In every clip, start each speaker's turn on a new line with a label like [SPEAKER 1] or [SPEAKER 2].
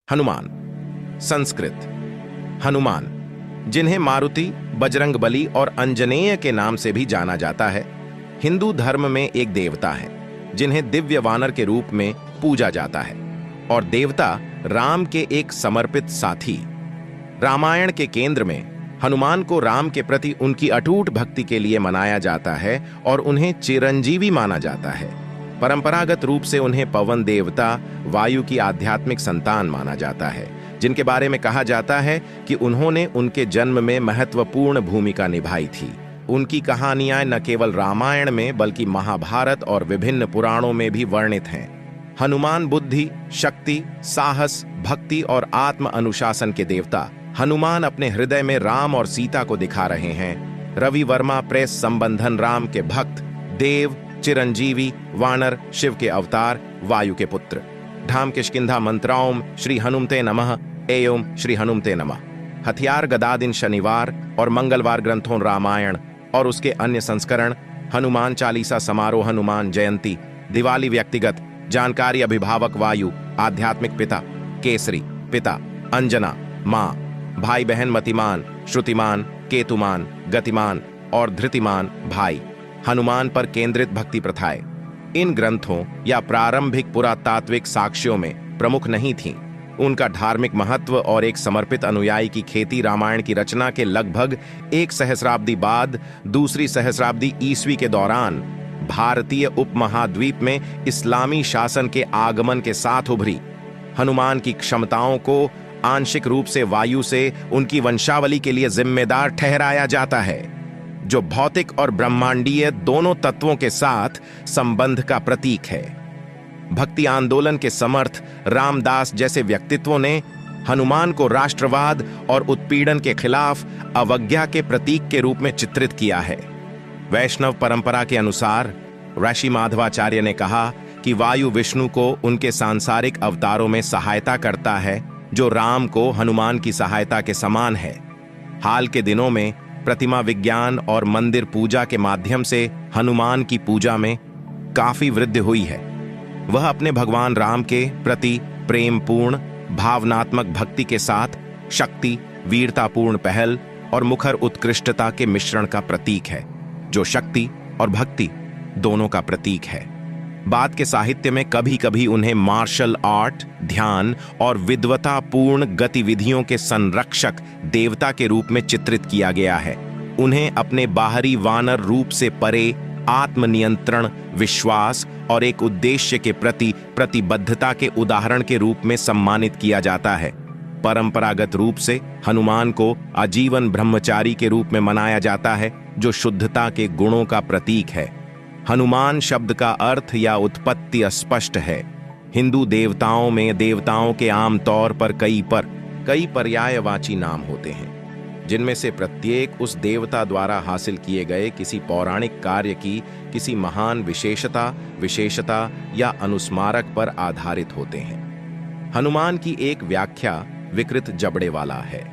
[SPEAKER 1] हनुमान। संस्कृत हनुमान, जिन्हें मारुति, बजरंगबली और अंजनेय के नाम से भी जाना जाता है, हिंदू धर्म में एक देवता है जिन्हें दिव्य वानर के रूप में पूजा जाता है और देवता राम के एक समर्पित साथी। रामायण के केंद्र में हनुमान को राम के प्रति उनकी अटूट भक्ति के लिए मनाया जाता है और उन्हें चिरंजीवी माना जाता है। परंपरागत रूप से उन्हें पवन देवता, वायु की आध्यात्मिक संतान माना जाता है, जिनके बारे में कहा जाता है कि उन्होंने उनके जन्म में महत्वपूर्ण भूमिका निभाई थी। उनकी कहानियां न केवल रामायण में बल्कि महाभारत और विभिन्न पुराणों में भी वर्णित हैं। हनुमान बुद्धि, शक्ति, साहस, भक्ति और आत्म अनुशासन के देवता। हनुमान अपने हृदय में राम और सीता को दिखा रहे हैं। रवि वर्मा प्रेस संबंधन राम के भक्त, देव, चिरंजीवी, वानर, शिव के अवतार, वायु के पुत्र। ढाम किष्किंधा मंत्राओम श्री हनुमते नमः, एओम श्री हनुमते नमः। हथियार गदा दिन शनिवार और मंगलवार ग्रंथों रामायण और उसके अन्य संस्करण, हनुमान चालीसा समारोह, हनुमान जयंती, दिवाली। व्यक्तिगत जानकारी, अभिभावक वायु, आध्यात्मिक पिता केसरी, पिता अंजना, माँ, भाई बहन मतिमान, श्रुतिमान, केतुमान, गतिमान और धृतिमान भाई। हनुमान पर केंद्रित भक्ति प्रथाएं इन ग्रंथों या प्रारंभिक पुरातात्विक साक्ष्यों में प्रमुख नहीं थीं। उनका धार्मिक महत्व और एक समर्पित अनुयायी की खेती रामायण की रचना के लगभग एक सहस्राब्दी बाद, दूसरी सहस्राब्दी ईस्वी के दौरान भारतीय उपमहाद्वीप में इस्लामी शासन के आगमन के साथ उभरी। हनुमान की क्षमताओं को आंशिक रूप से वायु से उनकी वंशावली के लिए जिम्मेदार ठहराया जाता है, जो भौतिक और ब्रह्मांडीय दोनों तत्वों के साथ संबंध का प्रतीक है। भक्ति आंदोलन के समर्थ रामदास जैसे व्यक्तित्वों ने हनुमान को राष्ट्रवाद और उत्पीड़न के खिलाफ अवज्ञा के प्रतीक के रूप में चित्रित किया है। वैष्णव परंपरा के अनुसार ऋषि माधवाचार्य ने कहा कि वायु विष्णु को उनके सांसारिक अवतारों में सहायता करता है, जो राम को हनुमान की सहायता के समान है। हाल के दिनों में प्रतिमा विज्ञान और मंदिर पूजा के माध्यम से हनुमान की पूजा में काफी वृद्धि हुई है। वह अपने भगवान राम के प्रति प्रेमपूर्ण भावनात्मक भक्ति के साथ शक्ति, वीरतापूर्ण पहल और मुखर उत्कृष्टता के मिश्रण का प्रतीक है, जो शक्ति और भक्ति दोनों का प्रतीक है। बाद के साहित्य में कभी कभी उन्हें मार्शल आर्ट, ध्यान और विद्वतापूर्ण गतिविधियों के संरक्षक देवता के रूप में चित्रित किया गया है। उन्हें अपने बाहरी वानर रूप से परे आत्मनियंत्रण, विश्वास और एक उद्देश्य के प्रति प्रतिबद्धता के उदाहरण के रूप में सम्मानित किया जाता है। परंपरागत रूप से हनुमान को आजीवन ब्रह्मचारी के रूप में मनाया जाता है, जो शुद्धता के गुणों का प्रतीक है। हनुमान शब्द का अर्थ या उत्पत्ति अस्पष्ट है। हिंदू देवताओं में देवताओं के आमतौर पर कई पर्यायवाची नाम होते हैं, जिनमें से प्रत्येक उस देवता द्वारा हासिल किए गए किसी पौराणिक कार्य की किसी महान विशेषता या अनुस्मारक पर आधारित होते हैं। हनुमान की एक व्याख्या विकृत जबड़े वाला है।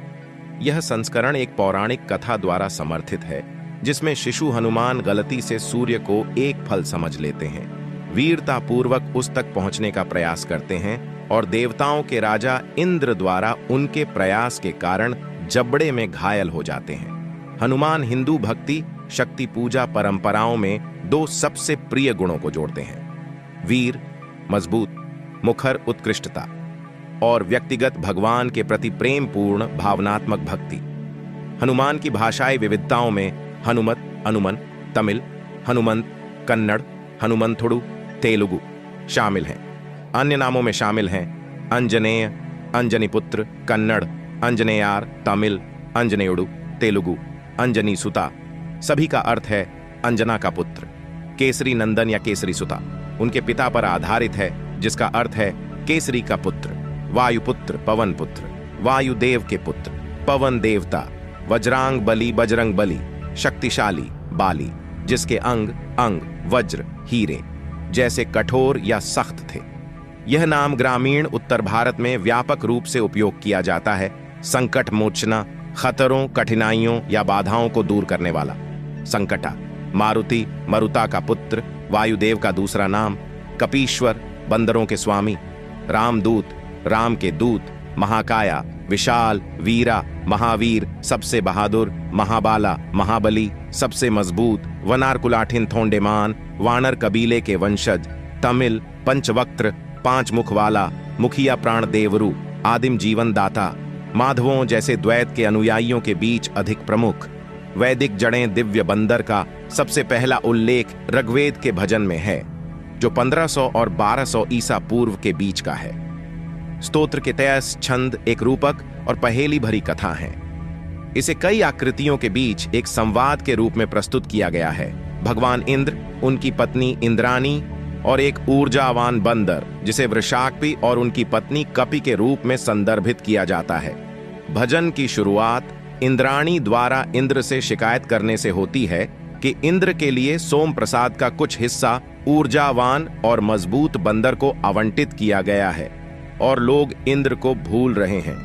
[SPEAKER 1] यह संस्करण एक पौराणिक कथा द्वारा समर्थित है, जिसमें शिशु हनुमान गलती से सूर्य को एक फल समझ लेते हैं, वीरतापूर्वक उस तक पहुंचने का प्रयास करते हैं और देवताओं के राजा इंद्र द्वारा उनके प्रयास के कारण जबड़े में घायल हो जाते हैं। हनुमान हिंदू भक्ति, शक्ति पूजा परंपराओं में दो सबसे प्रिय गुणों को जोड़ते हैं: वीर, मजबूत, मुखर उत्कृष्टता और व्यक्तिगत भगवान के प्रति प्रेमपूर्ण भावनात्मक भक्ति। हनुमान की भाषाई विविधताओं में हनुमत, अनुमन, तमिल, हनुमंत, कन्नड़, हनुमंथुडु, तेलुगु शामिल हैं। अन्य नामों में शामिल हैं अंजनेय, अंजनीपुत्र, कन्नड़, अंजनेयार, तमिल, अंजनेयुडु, तेलुगु, अंजनी सुता। सभी का अर्थ है अंजना का पुत्र। केसरी नंदन या केसरी सुता उनके पिता पर आधारित है, जिसका अर्थ है केसरी का पुत्र। वायुपुत्र, पवन पुत्र, वायुदेव के पुत्र, पवन देवता। वज्रांग बली, बजरंग बली, शक्तिशाली बाली, जिसके अंग वज्र, हीरे जैसे कठोर या सख्त थे। यह नाम ग्रामीण उत्तर भारत में व्यापक रूप से उपयोग किया जाता है। संकट मोचना, खतरों, कठिनाइयों या बाधाओं को दूर करने वाला। संकटा, मारुति, मरुता का पुत्र, वायुदेव का दूसरा नाम। कपीश्वर, बंदरों के स्वामी। रामदूत, राम के दूत, महाकाया, विशाल, वीरा, महावीर, सबसे बहादुर, महाबाला, महाबली, सबसे मजबूत, वनार कुलाठिन थोंडेमान, वानर कबीले के वंशज, तमिल, पंचवक्त्र, 5 मुख वाला, मुखिया प्राण देवरु, आदिम जीवन दाता, माधवों जैसे द्वैत के अनुयायियों के बीच अधिक प्रमुख, वैदिक जड़ें दिव्य बंदर का सबसे पहला उल्लेख ऋग्वेद के भजन में है, जो 1500 और 1200 ईसा पूर्व के बीच का है। स्तोत्र के 23 छंद एक रूपक और पहेली भरी कथा है। इसे कई आकृतियों के बीच एक संवाद के रूप में प्रस्तुत किया गया है। भगवान इंद्र, उनकी पत्नी इंद्राणी और एक ऊर्जावान बंदर जिसे वृषाक्पी और उनकी पत्नी कपि के रूप में संदर्भित किया जाता है। भजन की शुरुआत इंद्राणी द्वारा इंद्र से शिकायत करने से होती है कि इंद्र के लिए सोम प्रसाद का कुछ हिस्सा ऊर्जावान और मजबूत बंदर को आवंटित किया गया है और लोग इंद्र को भूल रहे हैं।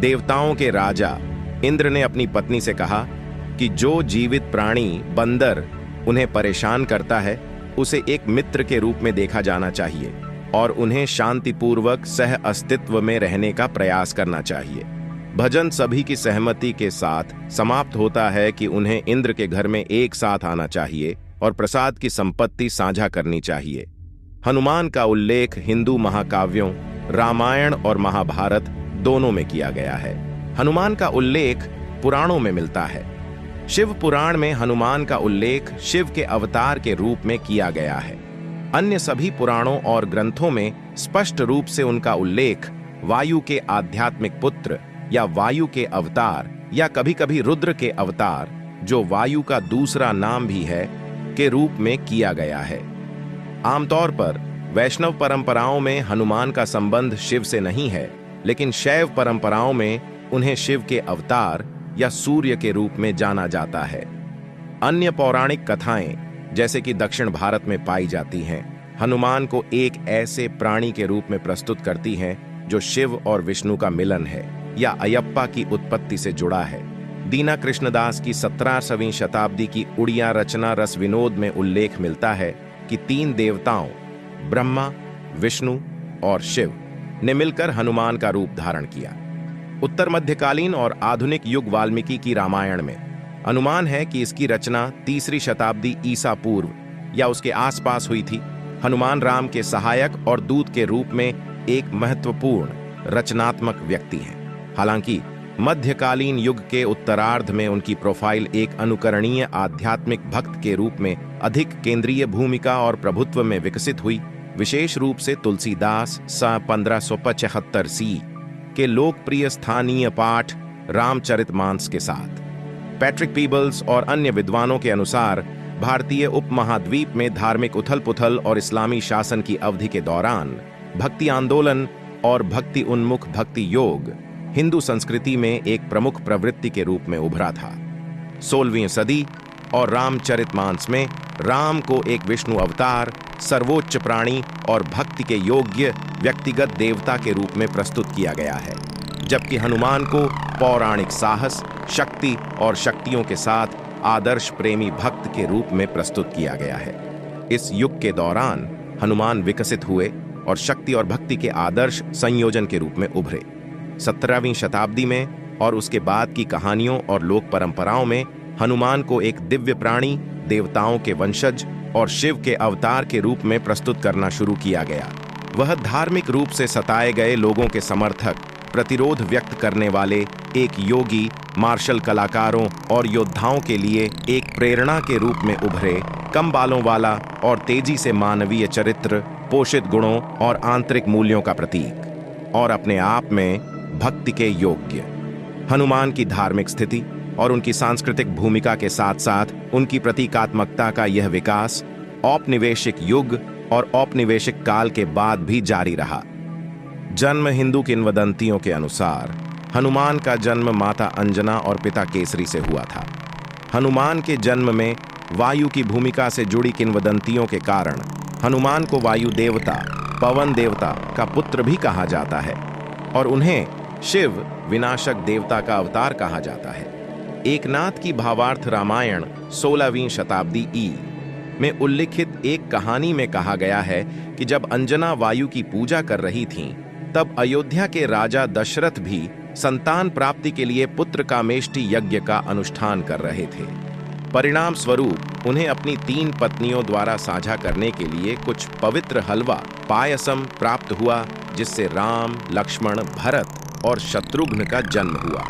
[SPEAKER 1] देवताओं के राजा इंद्र ने अपनी पत्नी से कहा कि जो जीवित प्राणी बंदर उन्हें परेशान करता है उसे एक मित्र के रूप में देखा जाना चाहिए और उन्हें शांतिपूर्वक सह अस्तित्व में रहने का प्रयास करना चाहिए। भजन सभी की सहमति के साथ समाप्त होता है कि उन्हें इंद्र के घर में एक साथ आना चाहिए और प्रसाद की संपत्ति साझा करनी चाहिए। हनुमान का उल्लेख हिंदू महाकाव्यों रामायण और महाभारत दोनों में किया गया है। हनुमान का उल्लेख पुराणों में मिलता है। शिव पुराण में हनुमान का उल्लेख शिव के अवतार के रूप में किया गया है। अन्य सभी पुराणों और ग्रंथों में स्पष्ट रूप से उनका उल्लेख वायु के आध्यात्मिक पुत्र या वायु के अवतार या कभी-कभी रुद्र के अवतार, जो वायु का दूसरा नाम भी है, के रूप में किया गया है। आमतौर पर वैष्णव परंपराओं में हनुमान का संबंध शिव से नहीं है, लेकिन शैव परंपराओं में उन्हें शिव के अवतार या सूर्य के रूप में जाना जाता है। अन्य पौराणिक कथाएं जैसे कि दक्षिण भारत में पाई जाती हैं, हनुमान को एक ऐसे प्राणी के रूप में प्रस्तुत करती हैं जो शिव और विष्णु का मिलन है या अयप्पा की उत्पत्ति से जुड़ा है। दीना कृष्णदास की 17वीं शताब्दी की उड़िया रचना रस विनोद में उल्लेख मिलता है कि 3 देवताओं ब्रह्मा, विष्णु और शिव ने मिलकर हनुमान का रूप धारण किया। उत्तर मध्यकालीन और आधुनिक युग वाल्मीकि की रामायण में अनुमान है कि इसकी रचना 3री शताब्दी ईसा पूर्व या उसके आसपास हुई थी। हनुमान राम के सहायक और दूत के रूप में एक महत्वपूर्ण रचनात्मक व्यक्ति हैं। हालांकि मध्यकालीन युग के उत्तरार्ध में उनकी प्रोफाइल एक अनुकरणीय आध्यात्मिक भक्त के रूप में अधिक केंद्रीय भूमिका और प्रभुत्व में विकसित हुई, विशेष रूप से तुलसीदास सन 1575 सी के लोकप्रिय स्थानीय पाठ रामचरितमानस के साथ। पैट्रिक पीबल्स और अन्य विद्वानों के अनुसार भारतीय उपमहाद्वीप में धार्मिक उथल-पुथल और इस्लामी शासन की अवधि के दौरान भक्ति आंदोलन और भक्ति उन्मुख भक्ति योग हिंदू संस्कृति में एक प्रमुख प्रवृत्ति के रूप में उभरा था। 16वीं सदी और रामचरितमानस में राम को एक विष्णु अवतार, सर्वोच्च प्राणी और भक्ति के योग्य व्यक्तिगत देवता के रूप में प्रस्तुत किया गया है, जबकि हनुमान को पौराणिक साहस, शक्ति और शक्तियों के साथ आदर्श प्रेमी भक्त के रूप में प्रस्तुत किया गया है। इस युग के दौरान हनुमान विकसित हुए और शक्ति और भक्ति के आदर्श संयोजन के रूप में उभरे। 17वीं शताब्दी में और उसके बाद की कहानियों और लोक परंपराओं में हनुमान को एक दिव्य प्राणी, देवताओं के वंशज और शिव के अवतार के रूप में प्रस्तुत करना शुरू किया गया। वह धार्मिक रूप से सताए गए लोगों के समर्थक, प्रतिरोध व्यक्त करने वाले एक योगी, मार्शल कलाकारों और योद्धाओं के लिए एक प्रेरणा के रूप में उभरे, कम बालों वाला और तेजी से मानवीय चरित्र, पोषित गुणों और आंतरिक मूल्यों का प्रतीक, और अपने आप में भक्ति के योग्य। हनुमान की धार्मिक स्थिति और उनकी सांस्कृतिक भूमिका के साथ साथ उनकी प्रतीकात्मकता का यह विकास औपनिवेशिक युग और औपनिवेशिक काल के बाद भी जारी रहा। जन्म हिंदू किंवदंतियों के अनुसार हनुमान का जन्म माता अंजना और पिता केसरी से हुआ था। हनुमान के जन्म में वायु की भूमिका से जुड़ी किंवदंतियों के कारण हनुमान को वायु देवता, पवन देवता का पुत्र भी कहा जाता है और उन्हें शिव, विनाशक देवता का अवतार कहा जाता है। एकनाथ की भावार्थ रामायण 16वीं शताब्दी ई में उल्लिखित एक कहानी में कहा गया है कि जब अंजना वायु की पूजा कर रही थीं, तब अयोध्या के राजा दशरथ भी संतान प्राप्ति के लिए पुत्र कामेष्टि यज्ञ का अनुष्ठान कर रहे थे। परिणाम स्वरूप उन्हें अपनी 3 पत्नियों द्वारा साझा करने के लिए कुछ पवित्र हलवा पायसम प्राप्त हुआ, जिससे राम, लक्ष्मण, भरत और शत्रुघ्न का जन्म हुआ।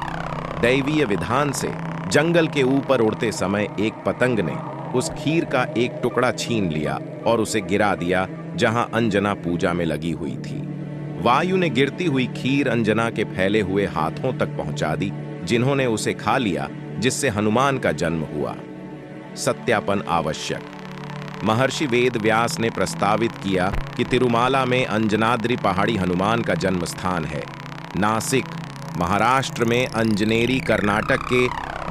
[SPEAKER 1] दैवीय विधान से जंगल के ऊपर उड़ते समय एक पतंग ने उस खीर का एक टुकड़ा छीन लिया और उसे गिरा दिया जहां अंजना पूजा में लगी हुई थी। वायु ने गिरती हुई खीर अंजना के फैले हुए हाथों तक पहुंचा दी, जिन्होंने उसे खा लिया, जिससे हनुमान का जन्म हुआ। सत्यापन आवश्यक। महर्षि वेद व्यास ने प्रस्तावित किया कि तिरुमाला में अंजनाद्रि पहाड़ी हनुमान का जन्म स्थान है। नासिक महाराष्ट्र में, अंजनेरी कर्नाटक के,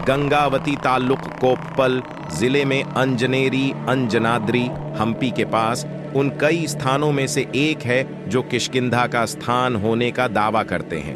[SPEAKER 1] गंगावती तालुक कोप्पल जिले में अंजनेरी, अंजनाद्रि हम्पी के पास उन कई स्थानों में से एक है जो किष्किंधा का स्थान होने का दावा करते हैं।